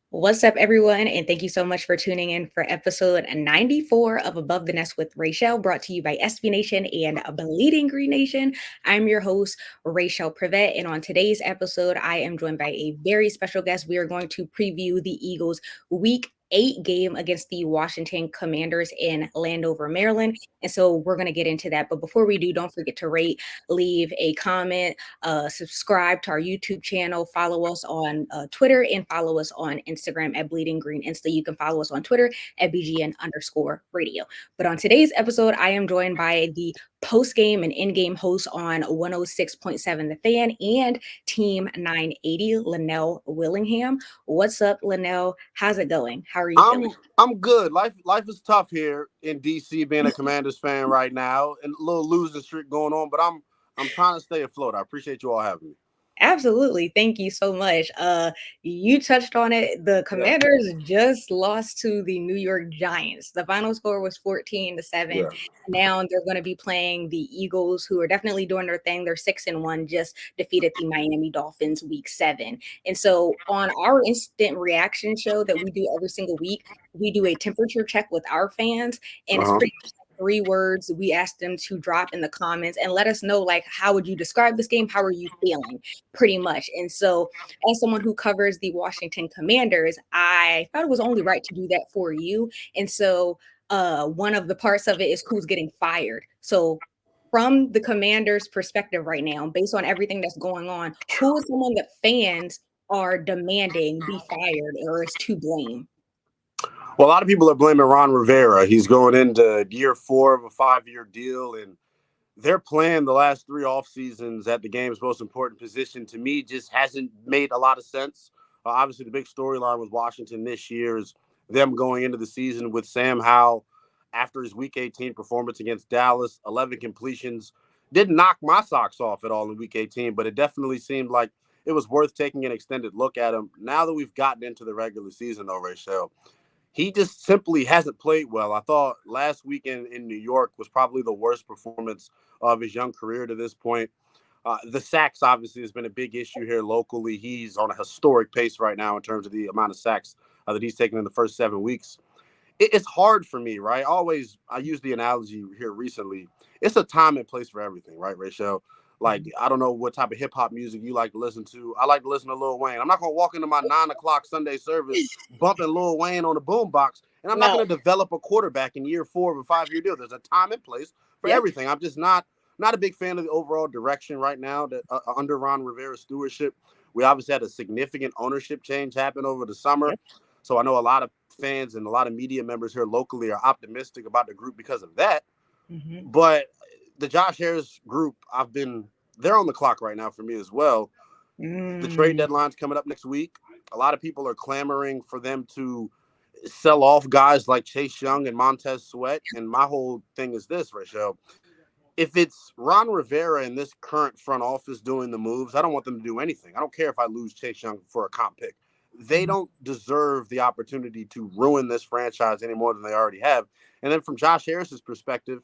What's up, everyone? And thank you so much for tuning in for episode 94 of Above the Nest with Raichele, brought to you by SB Nation and Bleeding Green Nation. I'm your host, Raichele Privette. And on today's episode, I am joined by a very special guest. We are going to preview the Eagles' Week 8 game against the Washington Commanders in Landover, Maryland. And so we're going to get into that. But before we do, don't forget to rate, leave a comment, subscribe to our YouTube channel, follow us on Twitter, and follow us on Instagram at Bleeding Green Insta. You can follow us on Twitter at BGN_radio. But on today's episode, I am joined by the post-game and in-game host on 106.7 The Fan and Team 980, Lynnell Willingham. What's up, Lynnell? How's it going? How are you feeling? I'm good. Life is tough here in DC, being a Commanders fan right now, and a little losing streak going on. But I'm trying to stay afloat. I appreciate you all having me. Absolutely. Thank you so much. You touched on it. The Commanders just lost to the New York Giants. The final score was 14-7. Yeah. Now they're going to be playing the Eagles, who are definitely doing their thing. They're 6-1, just defeated the Miami Dolphins week 7. And so on our instant reaction show that we do every single week, we do a temperature check with our fans, and it's pretty 3 words we asked them to drop in the comments and let us know, like, how would you describe this game? How are you feeling, pretty much? And so as someone who covers the Washington Commanders, I thought it was only right to do that for you. And so one of the parts of it is who's getting fired. So from the Commanders' perspective right now, based on everything that's going on, who is someone that fans are demanding be fired or is to blame? Well, a lot of people are blaming Ron Rivera. He's going into year 4 of a 5-year deal, and their plan the last 3 off seasons at the game's most important position, to me, just hasn't made a lot of sense. Obviously, the big storyline with Washington this year is them going into the season with Sam Howell after his Week 18 performance against Dallas. 11 completions. Didn't knock my socks off at all in Week 18, but it definitely seemed like it was worth taking an extended look at him. Now that we've gotten into the regular season, though, Raichele, he just simply hasn't played well. I thought last weekend in New York was probably the worst performance of his young career to this point. The sacks obviously has been a big issue here locally. He's on a historic pace right now in terms of the amount of sacks that he's taken in the first 7 weeks. It's hard for me, right? I use the analogy here recently. It's a time and place for everything, right, Raichele? Like, I don't know what type of hip hop music you like to listen to. I like to listen to Lil Wayne. I'm not going to walk into my 9 o'clock Sunday service bumping Lil Wayne on the boombox, and I'm not going to develop a quarterback in year 4 of a 5-year deal. There's a time and place for everything. I'm just not a big fan of the overall direction right now that under Ron Rivera's stewardship. We obviously had a significant ownership change happen over the summer. So I know a lot of fans and a lot of media members here locally are optimistic about the group because of that. But the Josh Harris group, they're on the clock right now for me as well. The trade deadline's coming up next week. A lot of people are clamoring for them to sell off guys like Chase Young and Montez Sweat. And my whole thing is this, Raichele. If it's Ron Rivera and this current front office doing the moves, I don't want them to do anything. I don't care if I lose Chase Young for a comp pick. They don't deserve the opportunity to ruin this franchise any more than they already have. And then from Josh Harris's perspective,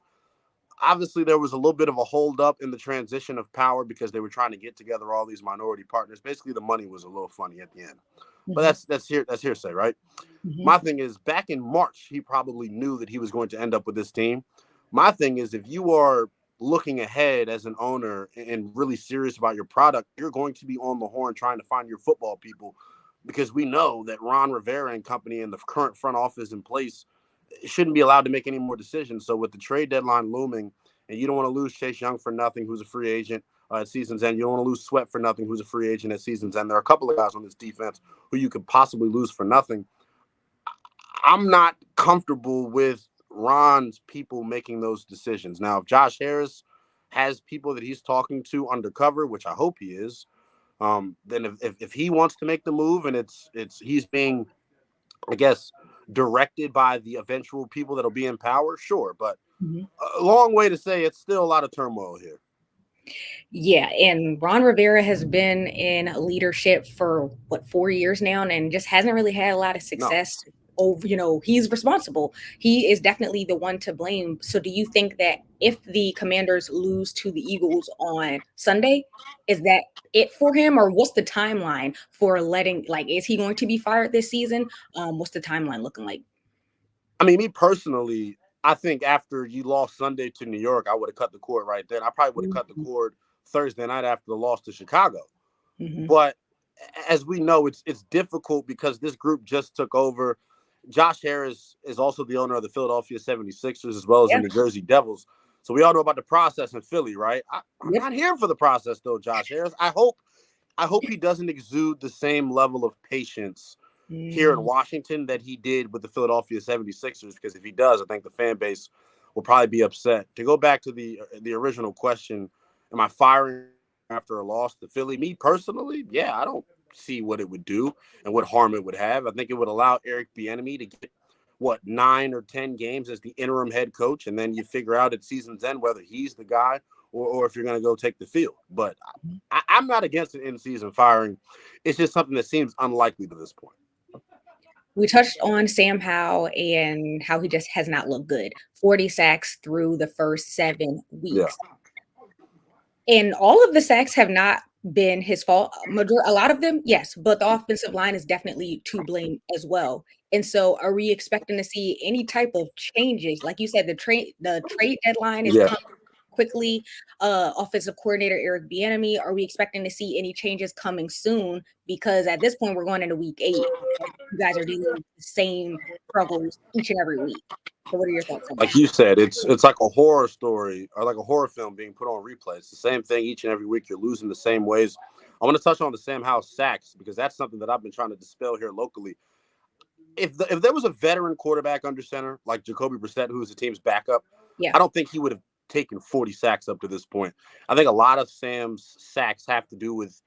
obviously there was a little bit of a holdup in the transition of power because they were trying to get together all these minority partners. Basically, the money was a little funny at the end. But that's hearsay, right? My thing is, back in March, he probably knew that he was going to end up with this team. My thing is, if you are looking ahead as an owner and really serious about your product, you're going to be on the horn trying to find your football people, because we know that Ron Rivera and company and the current front office in place shouldn't be allowed to make any more decisions. So with the trade deadline looming, and you don't want to lose Chase Young for nothing, who's a free agent at season's end. You don't want to lose Sweat for nothing, who's a free agent at season's end. There are a couple of guys on this defense who you could possibly lose for nothing. I'm not comfortable with Ron's people making those decisions. Now, if Josh Harris has people that he's talking to undercover, which I hope he is, then if he wants to make the move and he's being, I guess, directed by the eventual people that'll be in power, sure. But a long way to say it's still a lot of turmoil here. Yeah, and Ron Rivera has been in leadership for 4 years now, and just hasn't really had a lot of success over, he's responsible. He is definitely the one to blame. So do you think that if the Commanders lose to the Eagles on Sunday, is that it for him, or what's the timeline for letting, like, is he going to be fired this season? What's the timeline looking like? I mean, me personally, I think after you lost Sunday to New York, I would have cut the cord right then. I probably would have cut the cord Thursday night after the loss to Chicago. Mm-hmm. But as we know, it's difficult because this group just took over. Josh Harris is also the owner of the Philadelphia 76ers as well as the Yeah. New Jersey Devils. So we all know about the process in Philly, right? I'm Yep. not here for the process though, Josh Harris. I hope he doesn't exude the same level of patience here in Mm, Washington that he did with the Philadelphia 76ers, because if he does, I think the fan base will probably be upset. To go back to the original question, am I firing after a loss to Philly? Me personally, yeah, I don't see what it would do and what harm it would have. I think it would allow Eric Bieniemy to get 9 or 10 games as the interim head coach, and then you figure out at season's end whether he's the guy or if you're going to go take the field. But I'm not against an in-season firing. It's just something that seems unlikely to this point. we touched on Sam Howell and how he just has not looked good. 40 sacks through the first 7 weeks. Yeah. And all of the sacks have not been his fault. A lot of them, yes, but the offensive line is definitely to blame as well. And so, are we expecting to see any type of changes? Like you said, the trade deadline is Yeah. coming quickly. Offensive coordinator Eric Bieniemy. Are we expecting to see any changes coming soon? Because at this point, we're going into week 8. You guys are dealing with the same struggles each and every week. So, what are your thoughts on Like that? you said, it's like a horror story or like a horror film being put on replay. It's the same thing each and every week. You're losing the same ways. I want to touch on the Sam Howell sacks because that's something that I've been trying to dispel here locally. If there was a veteran quarterback under center like Jacoby Brissett, who's the team's backup, Yeah. I don't think he would have taken 40 sacks up to this point. I think a lot of Sam's sacks have to do with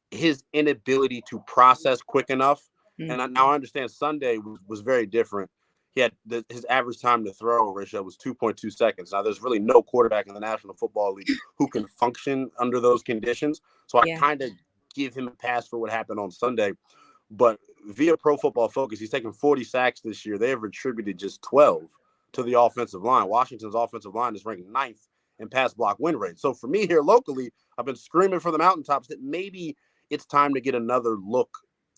his inability to process quick enough. And Mm-hmm. now I understand Sunday was very different. He had his average time to throw ratio was 2.2 seconds. Now, there's really no quarterback in the National Football League who can function under those conditions. So I Yeah. kind of give him a pass for what happened on Sunday. But via Pro Football Focus, he's taken 40 sacks this year. They have attributed just 12 to the offensive line. Washington's offensive line is ranked 9th in pass block win rate. So for me here locally, I've been screaming from the mountaintops that maybe it's time to get another look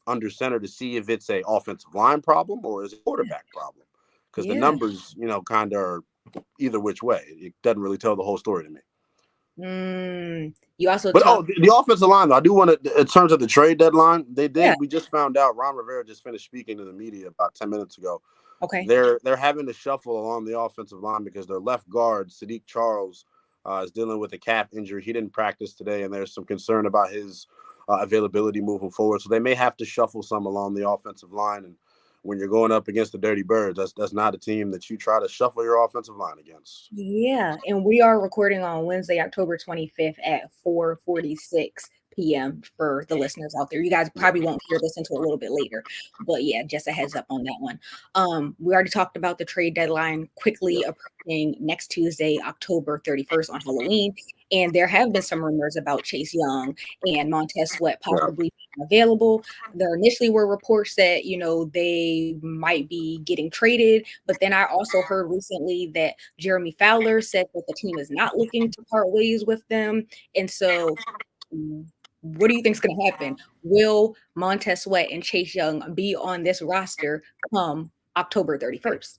under center to see if it's a offensive line problem or is it a quarterback problem. Because the Yeah. numbers, kind of are either which way. It doesn't really tell the whole story to me. You also But talked. the offensive line, though, I do want to, in terms of the trade deadline, they Yeah. did. We just found out Ron Rivera just finished speaking to the media about 10 minutes ago. Okay. They're having to shuffle along the offensive line because their left guard, Sadiq Charles, is dealing with a calf injury. He didn't practice today, and there's some concern about his availability moving forward. So they may have to shuffle some along the offensive line. And when you're going up against the Dirty Birds, that's not a team that you try to shuffle your offensive line against. Yeah, and we are recording on Wednesday, October 25th at 4:46 p.m. for the listeners out there. You guys probably won't hear this until a little bit later, but yeah, just a heads up on that one. We already talked about the trade deadline quickly Yeah. approaching next Tuesday, October 31st on Halloween, and there have been some rumors about Chase Young and Montez Sweat Yeah. possibly being available. There initially were reports that, they might be getting traded, but then I also heard recently that Jeremy Fowler said that the team is not looking to part ways with them. And so, what do you think is going to happen? Will Montez Sweat and Chase Young be on this roster come October 31st?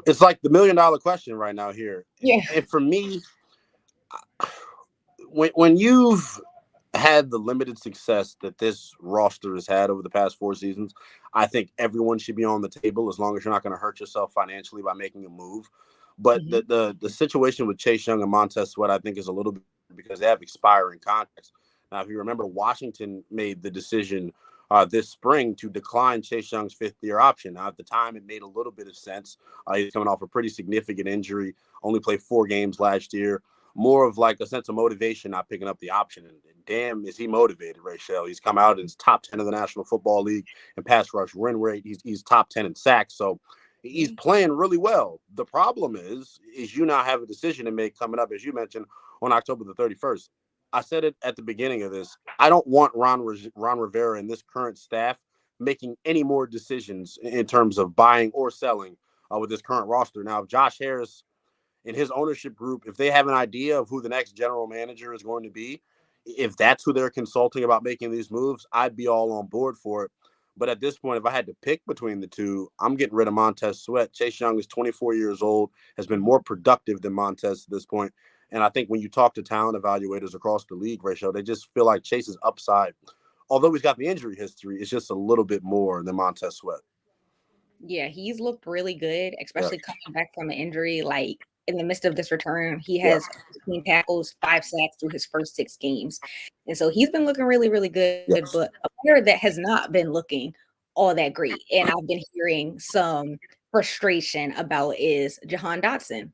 It's like the $1 million question right now here. Yeah. And for me, when you've had the limited success that this roster has had over the past 4 seasons, I think everyone should be on the table as long as you're not going to hurt yourself financially by making a move. But Mhm. the situation with Chase Young and Montez Sweat, I think, is a little bit because they have expiring contracts. Now, if you remember, Washington made the decision this spring to decline Chase Young's 5th-year option. Now, at the time, it made a little bit of sense. He's coming off a pretty significant injury, only played 4 games last year. More of like a sense of motivation, not picking up the option. And damn, is he motivated, Raichele. He's come out and he's top 10 of the National Football League in pass rush win rate. He's top 10 in sacks. So he's playing really well. The problem is you now have a decision to make coming up, as you mentioned, on October the 31st. I said it at the beginning of this. I don't want Ron Rivera and this current staff making any more decisions in terms of buying or selling with this current roster. Now, if Josh Harris and his ownership group, if they have an idea of who the next general manager is going to be, if that's who they're consulting about making these moves, I'd be all on board for it. But at this point, if I had to pick between the two, I'm getting rid of Montez Sweat. Chase Young is 24 years old, has been more productive than Montez at this point. And I think when you talk to talent evaluators across the league, Rachel, they just feel like Chase's upside, although he's got the injury history, is just a little bit more than Montez Sweat. Yeah, he's looked really good, Yeah. especially coming back from an injury. Like in the midst of this return, he Yeah. has 15 tackles, 5 sacks through his first 6 games. And so he's been looking really, really good. Yes. But a player that has not been looking all that great, and I've been hearing some frustration about, is Jahan Dotson.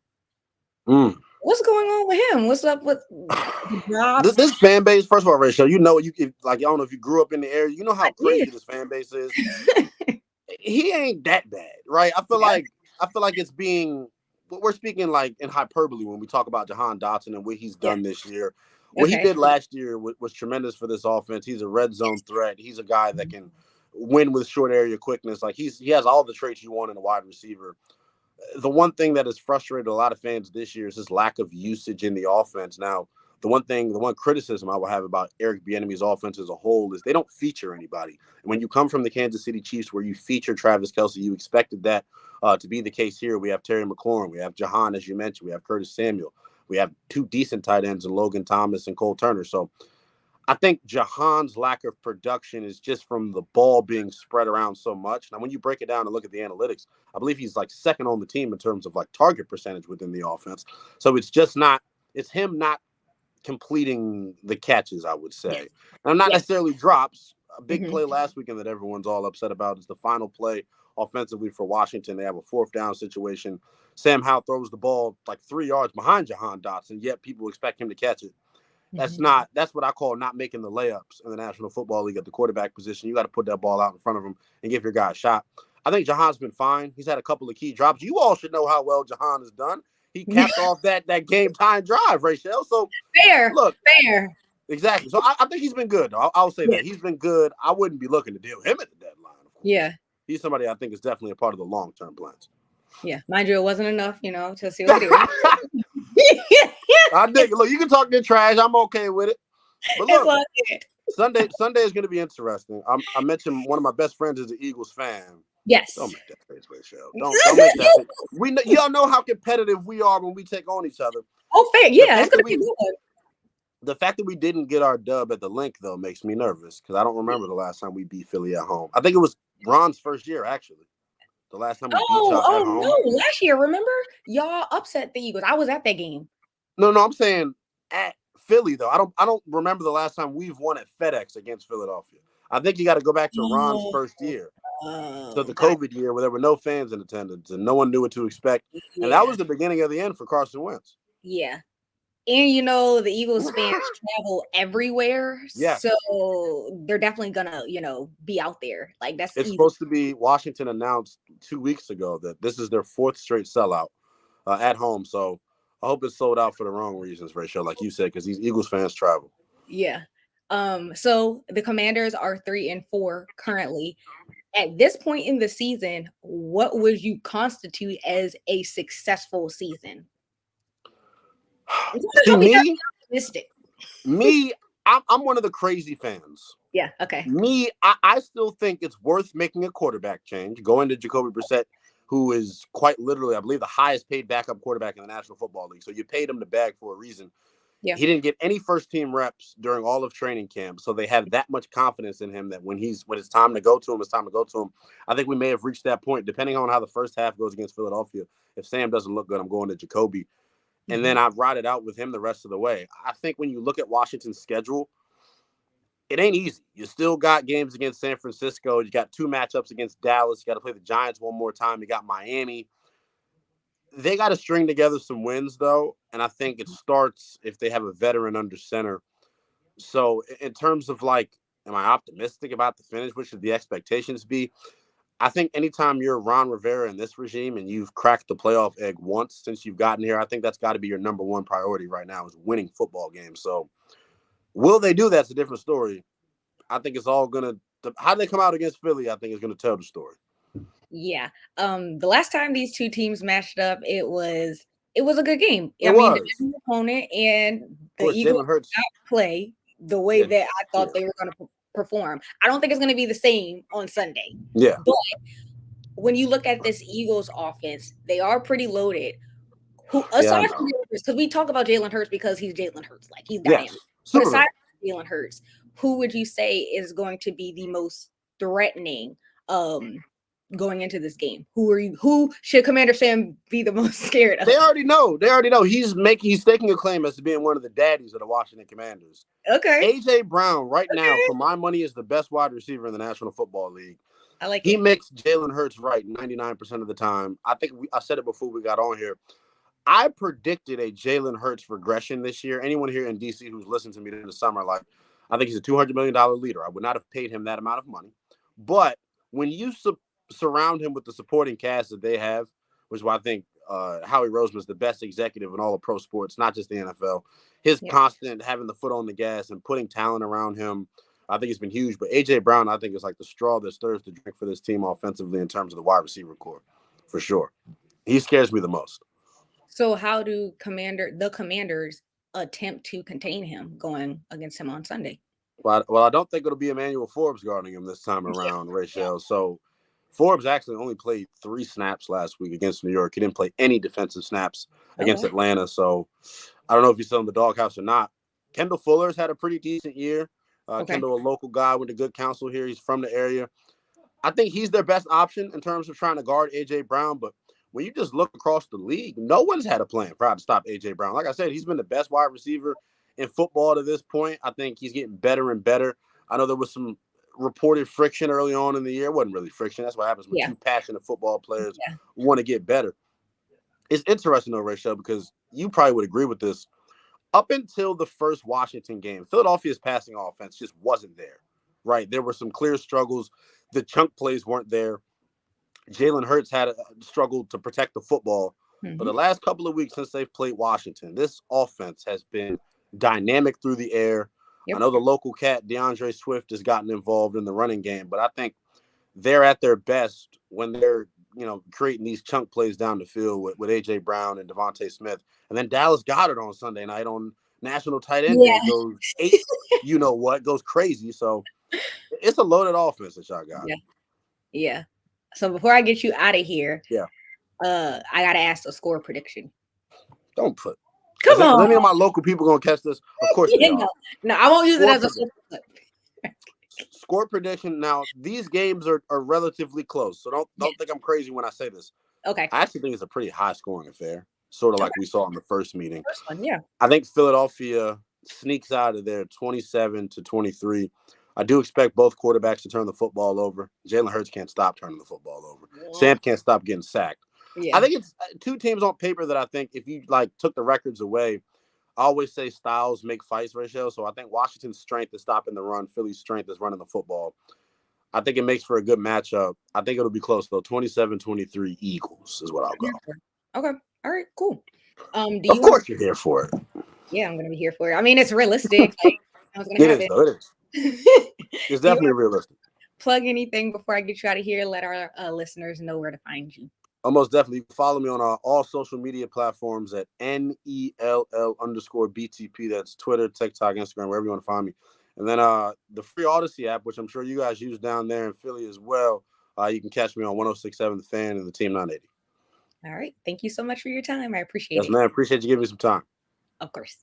What's going on with him? What's up with the drops? This fan base, first of all, Rachel, you know, I don't know if you grew up in the area, you know how crazy this fan base is. He ain't that bad, right? I feel like it's being, we're speaking like in hyperbole when we talk about Jahan Dotson and what he's done this year. What he did last year was tremendous for this offense. He's a red zone threat. He's a guy that can win with short area quickness. Like he has all the traits you want in a wide receiver. The one thing that has frustrated a lot of fans this year is his lack of usage in the offense. Now, the one criticism I will have about Eric Bieniemy's offense as a whole is they don't feature anybody. And when you come from the Kansas City Chiefs, where you feature Travis Kelce, you expected that to be the case here. We have Terry McLaurin, we have Jahan, as you mentioned, we have Curtis Samuel, we have two decent tight ends in Logan Thomas and Cole Turner. So I think Jahan's lack of production is just from the ball being spread around so much. Now, when you break it down and look at the analytics, I believe he's like second on the team in terms of like target percentage within the offense. So it's him not completing the catches, I would say. Now, not necessarily drops. A big play last weekend that everyone's all upset about is the final play offensively for Washington. They have a 4th down situation. Sam Howell throws the ball like 3 yards behind Jahan Dotson, yet people expect him to catch it. That's what I call not making the layups in the National Football League at the quarterback position. You got to put that ball out in front of him and give your guy a shot. I think Jahan's been fine. He's had a couple of key drops. You all should know how well Jahan has done. He capped off that game time drive, Raichele. So fair. Exactly. So I think he's been good. I'll say that he's been good. I wouldn't be looking to deal him at the deadline. Of course. Yeah, he's somebody I think is definitely a part of the long-term plans. Yeah, mind you, it wasn't enough, to seal the deal. I dig it. Look, you can talk good trash. I'm okay with it. But look, Sunday is going to be interesting. I mentioned one of my best friends is an Eagles fan. Yes. Don't make that face, Raichele. Don't make that face. Y'all know how competitive we are when we take on each other. Oh, fair. Yeah, it's going to be good. The fact that we didn't get our dub at the Link, though, makes me nervous because I don't remember the last time we beat Philly at home. I think it was Ron's first year, actually. The last time we beat y'all at home. No, last year, remember? Y'all upset the Eagles. I was at that game. No, I'm saying at Philly, though. I don't remember the last time we've won at FedEx against Philadelphia. I think you got to go back to Ron's first year. So the COVID year where there were no fans in attendance and no one knew what to expect. Yeah. And that was the beginning of the end for Carson Wentz. Yeah. And, the Eagles fans travel everywhere. Yeah. So they're definitely going to, be out there. Like that's It's supposed to be. Washington announced 2 weeks ago that this is their 4th straight sellout at home. So I hope it's sold out for the wrong reasons, Raichele, like you said, because these Eagles fans travel. Yeah. So the Commanders are 3-4 currently. At this point in the season, what would you constitute as a successful season? See, me, I'm one of the crazy fans. Yeah, okay. Me, I still think it's worth making a quarterback change, going to Jacoby Brissett, who is quite literally, I believe, the highest paid backup quarterback in the National Football League. So you paid him the bag for a reason. Yeah. He didn't get any first-team reps during all of training camp, so they have that much confidence in him that when it's time to go to him, it's time to go to him. I think we may have reached that point, depending on how the first half goes against Philadelphia. If Sam doesn't look good, I'm going to Jacoby. And then I've ride it out with him the rest of the way. I think when you look at Washington's schedule, it ain't easy. You still got games against San Francisco. You got 2 matchups against Dallas. You got to play the Giants one more time. You got Miami. They got to string together some wins, though, and I think it starts if they have a veteran under center. So in terms of, am I optimistic about the finish? What should the expectations be? I think anytime you're Ron Rivera in this regime and you've cracked the playoff egg once since you've gotten here, I think that's got to be your number one priority right now is winning football games. So will they do that? It's a different story. I think it's all going to how they come out against Philly, I think, is going to tell the story. Yeah. The last time these two teams matched up, it was a good game. It I mean, was. the opponent and Of the course, Eagles Jalen Hurts. did not play the way Yeah, that I thought they were going to perform. I don't think it's going to be the same on Sunday. Yeah. But when you look at this Eagles offense, they are pretty loaded. Who aside from Jalen Hurts, because we talk about Jalen Hurts because he's Jalen Hurts, like he's dynamic. But aside from Jalen Hurts, who would you say is going to be the most threatening going into this game? Who should Commander Sam be the most scared of? They already know. He's staking a claim as to being one of the daddies of the Washington Commanders. Okay. AJ Brown, right now, for my money, is the best wide receiver in the National Football League. I like he it. makes Jalen Hurts right 99% of the time. I think I said it before we got on here. I predicted a Jalen Hurts regression this year. Anyone here in DC who's listened to me in the summer, like, I think he's a $200 million leader. I would not have paid him that amount of money. But when you surround him with the supporting cast that they have, which is why I think Howie Roseman is the best executive in all of pro sports, not just the NFL. His constant having the foot on the gas and putting talent around him, I think it's been huge. But A.J. Brown, I think, is like the straw that stirs the drink for this team offensively in terms of the wide receiver core, for sure. He scares me the most. So how do the Commanders attempt to contain him going against him on Sunday? Well, I don't think it'll be Emmanuel Forbes guarding him this time around, Raichele. So Forbes actually only played 3 snaps last week against New York. He didn't play any defensive snaps against Atlanta. So I don't know if he's still in the doghouse or not. Kendall Fuller's had a pretty decent year. Kendall, a local guy, went to good counsel here. He's from the area. I think he's their best option in terms of trying to guard A.J. Brown. But when you just look across the league, no one's had a plan for how to stop A.J. Brown. Like I said, he's been the best wide receiver in football to this point. I think he's getting better and better. I know there was some reported friction early on in the year. It wasn't really friction. That's what happens when two passionate football players want to get better. It's interesting, though, Raichele, because you probably would agree with this. Up until the first Washington game, Philadelphia's passing offense just wasn't there, right? There were some clear struggles. The chunk plays weren't there. Jalen Hurts had struggled to protect the football. But the last couple of weeks since they've played Washington, this offense has been dynamic through the air. I know the local cat, DeAndre Swift, has gotten involved in the running game, but I think they're at their best when they're, creating these chunk plays down the field with A.J. Brown and Devontae Smith. And then Dallas Goedert on Sunday night on National Tight End Day goes goes crazy. So it's a loaded offense that y'all got. Yeah. So before I get you out of here, I got to ask a score prediction. Don't put. Come on. Is any of my local people going to catch this? Of course they are. No, I won't use it as a score prediction. Now, these games are relatively close, so don't think I'm crazy when I say this. Okay. I actually think it's a pretty high-scoring affair, sort of like we saw in the first meeting. First one, yeah. I think Philadelphia sneaks out of there 27-23. I do expect both quarterbacks to turn the football over. Jalen Hurts can't stop turning the football over. Sam can't stop getting sacked. I think it's two teams on paper that I think if you took the records away, I always say styles make fights, Raichele. So I think Washington's strength is stopping the run. Philly's strength is running the football. I think it makes for a good matchup. I think it'll be close, though. 27-23 Eagles is what I'll go. Okay. All right, cool. Of course you're here for it. Yeah, I'm going to be here for it. I mean, it's realistic. It is. It's definitely realistic. Plug anything before I get you out of here. Let our listeners know where to find you. Most definitely. Follow me on all social media platforms at NELL_BTP. That's Twitter, TikTok, Instagram, wherever you want to find me. And then the free Odyssey app, which I'm sure you guys use down there in Philly as well. You can catch me on 106.7 The Fan and the Team 980. All right. Thank you so much for your time. I appreciate it. Yes, man. Appreciate you giving me some time. Of course.